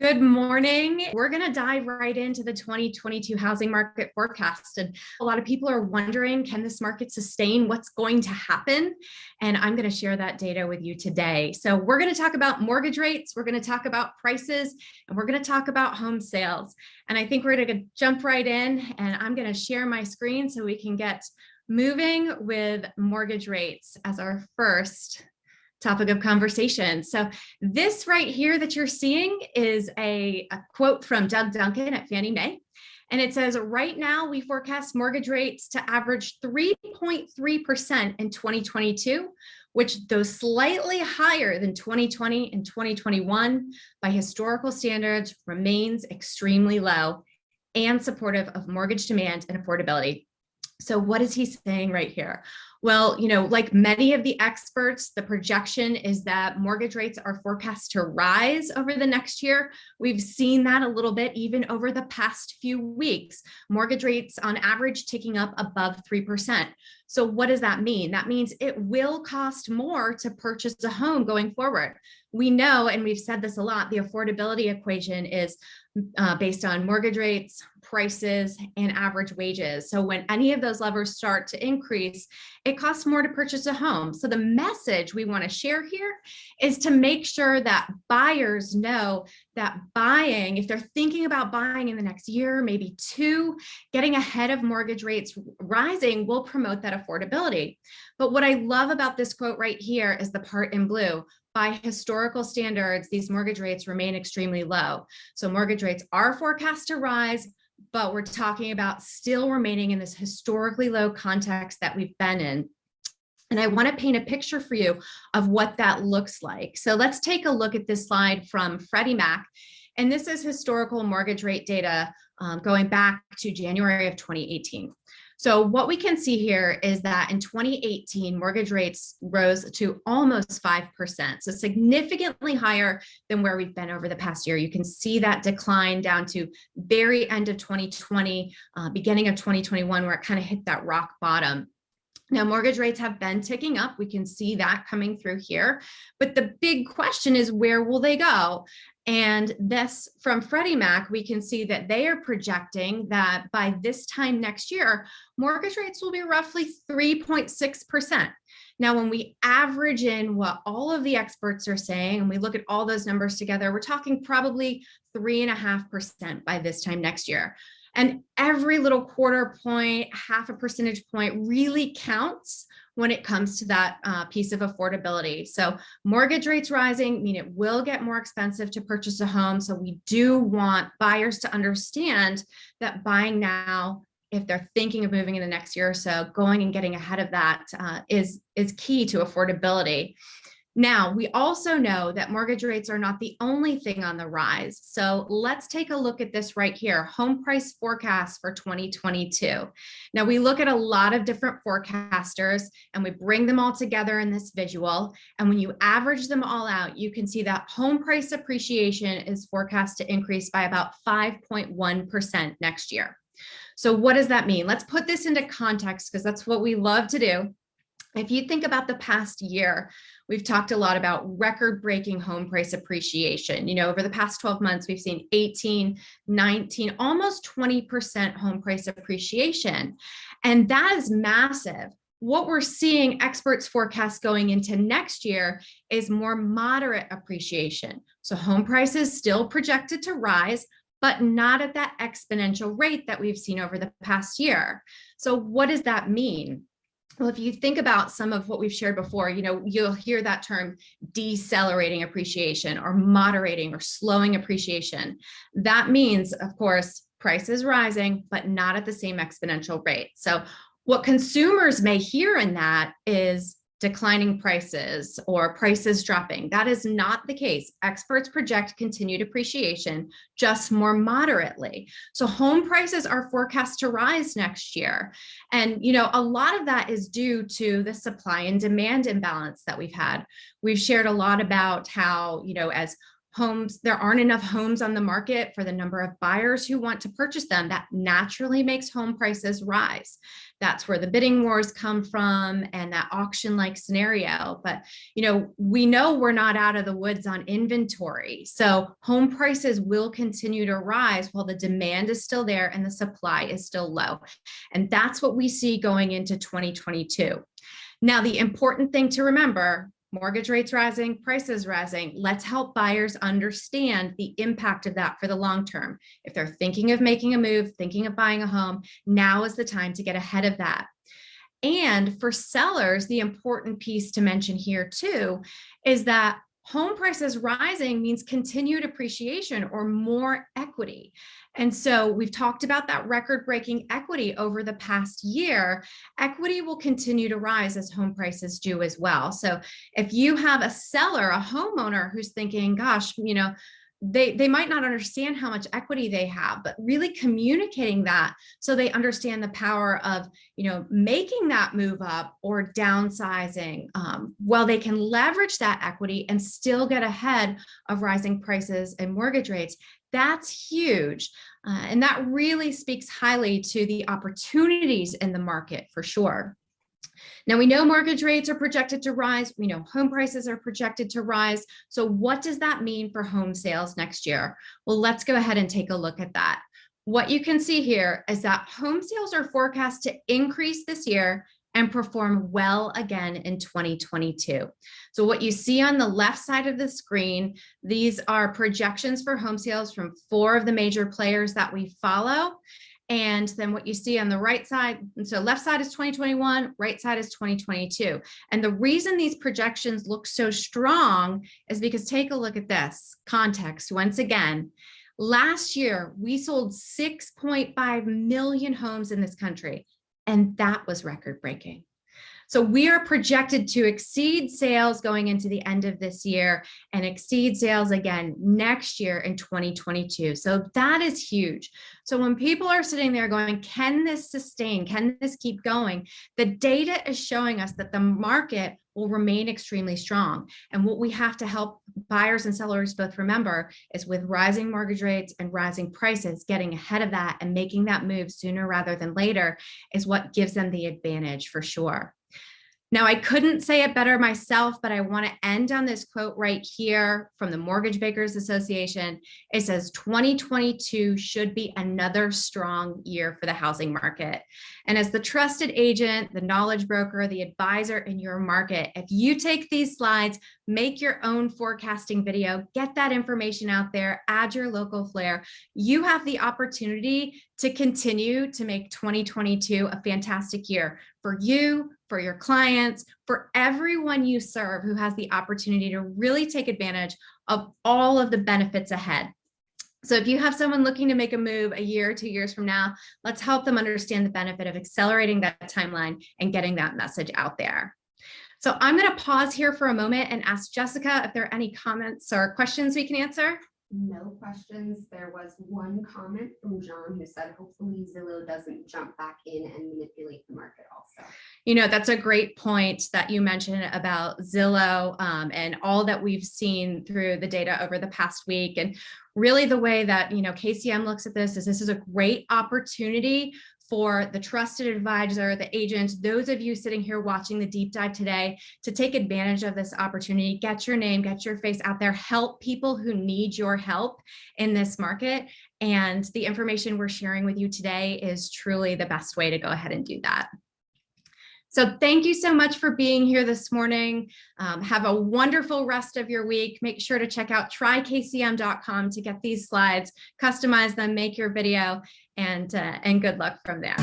Good morning. We're going to dive right into the 2022 housing market forecast. And a lot of people are wondering, can this market sustain? What's going to happen? And I'm going to share that data with you today. So we're going to talk about mortgage rates. We're going to talk about prices, and we're going to talk about home sales. And I think we're going to jump right in, and I'm going to share my screen so we can get moving with mortgage rates as our first topic of conversation. So this right here that you're seeing is a quote from Doug Duncan at Fannie Mae. And it says, right now we forecast mortgage rates to average 3.3% in 2022, which though slightly higher than 2020 and 2021 by historical standards remains extremely low and supportive of mortgage demand and affordability. So what is he saying right here? Well, like many of the experts, the projection is that mortgage rates are forecast to rise over the next year. We've seen that a little bit even over the past few weeks. Mortgage rates on average ticking up above 3%. So what does that mean? That means it will cost more to purchase a home going forward. We know, and we've said this a lot, the affordability equation is based on mortgage rates, prices, and average wages. So when any of those levers start to increase, it costs more to purchase a home. So the message we want to share here is to make sure that buyers know that buying, if they're thinking about buying in the next year, maybe two, getting ahead of mortgage rates rising will promote that affordability. But what I love about this quote right here is the part in blue. By historical standards, these mortgage rates remain extremely low. So mortgage rates are forecast to rise, but we're talking about still remaining in this historically low context that we've been in. And I want to paint a picture for you of what that looks like. So let's take a look at this slide from Freddie Mac. And this is historical mortgage rate data going back to January of 2018. So what we can see here is that in 2018, mortgage rates rose to almost 5%, so significantly higher than where we've been over the past year. You can see that decline down to very end of 2020, beginning of 2021, where it kind of hit that rock bottom. Now, mortgage rates have been ticking up. We can see that coming through here. But the big question is, where will they go? And this from Freddie Mac, we can see that they are projecting that by this time next year, mortgage rates will be roughly 3.6%. Now, when we average in what all of the experts are saying, and we look at all those numbers together, we're talking probably 3.5% by this time next year. And every little quarter point, half a percentage point really counts when it comes to that piece of affordability. So mortgage rates rising mean it will get more expensive to purchase a home. So we do want buyers to understand that buying now, if they're thinking of moving in the next year or so, going and getting ahead of that is key to affordability. Now, we also know that mortgage rates are not the only thing on the rise. So let's take a look at this right here, home price forecast for 2022. Now, we look at a lot of different forecasters and we bring them all together in this visual. And when you average them all out, you can see that home price appreciation is forecast to increase by about 5.1% next year. So what does that mean? Let's put this into context because that's what we love to do. If you think about the past year, we've talked a lot about record-breaking home price appreciation. Over the past 12 months, we've seen 18, 19, almost 20% home price appreciation. And that is massive. What we're seeing experts forecast going into next year is more moderate appreciation. So home prices still projected to rise, but not at that exponential rate that we've seen over the past year. So what does that mean? Well, if you think about some of what we've shared before, you'll hear that term decelerating appreciation or moderating or slowing appreciation. That means, of course, prices rising, but not at the same exponential rate. So what consumers may hear in that is declining prices or prices dropping. That is not the case. Experts project continued appreciation, just more moderately. So home prices are forecast to rise next year. And, a lot of that is due to the supply and demand imbalance that we've had. We've shared a lot about how, as homes, there aren't enough homes on the market for the number of buyers who want to purchase them. That naturally makes home prices rise. That's where the bidding wars come from and that auction-like scenario. But, we know we're not out of the woods on inventory. So home prices will continue to rise while the demand is still there and the supply is still low. And that's what we see going into 2022. Now, the important thing to remember, mortgage rates rising, prices rising. Let's help buyers understand the impact of that for the long term. If they're thinking of making a move, thinking of buying a home, now is the time to get ahead of that. And for sellers, the important piece to mention here too is that home prices rising means continued appreciation or more equity. And so we've talked about that record-breaking equity over the past year. Equity will continue to rise as home prices do as well. So if you have a seller, a homeowner who's thinking, gosh, they might not understand how much equity they have, but really communicating that so they understand the power of, making that move up or downsizing, while they can leverage that equity and still get ahead of rising prices and mortgage rates. That's huge. And that really speaks highly to the opportunities in the market for sure. Now, we know mortgage rates are projected to rise. We know home prices are projected to rise. So what does that mean for home sales next year? Well, let's go ahead and take a look at that. What you can see here is that home sales are forecast to increase this year and perform well again in 2022. So what you see on the left side of the screen, these are projections for home sales from 4 of the major players that we follow. And then what you see on the right side, so left side is 2021, right side is 2022. And the reason these projections look so strong is because take a look at this context once again. Last year, we sold 6.5 million homes in this country, and that was record breaking. So we are projected to exceed sales going into the end of this year and exceed sales again next year in 2022. So that is huge. So when people are sitting there going, can this sustain? Can this keep going? The data is showing us that the market will remain extremely strong. And what we have to help buyers and sellers both remember is with rising mortgage rates and rising prices, getting ahead of that and making that move sooner rather than later is what gives them the advantage for sure. Now, I couldn't say it better myself, but I want to end on this quote right here from the Mortgage Bankers Association. It says, 2022 should be another strong year for the housing market. And as the trusted agent, the knowledge broker, the advisor in your market, if you take these slides, make your own forecasting video, get that information out there, add your local flair, you have the opportunity to continue to make 2022 a fantastic year for you, for your clients, for everyone you serve who has the opportunity to really take advantage of all of the benefits ahead. So if you have someone looking to make a move a year or 2 years from now, let's help them understand the benefit of accelerating that timeline and getting that message out there. So I'm going to pause here for a moment and ask Jessica if there are any comments or questions we can answer. No questions. There was one comment from John who said, hopefully Zillow doesn't jump back in and manipulate the market also. That's a great point that you mentioned about Zillow and all that we've seen through the data over the past week. And really the way that, KCM looks at this is a great opportunity for the trusted advisor, the agent, those of you sitting here watching the deep dive today to take advantage of this opportunity, get your name, get your face out there, help people who need your help in this market. And the information we're sharing with you today is truly the best way to go ahead and do that. So thank you so much for being here this morning. Have a wonderful rest of your week. Make sure to check out trykcm.com to get these slides, customize them, make your video, and good luck from there.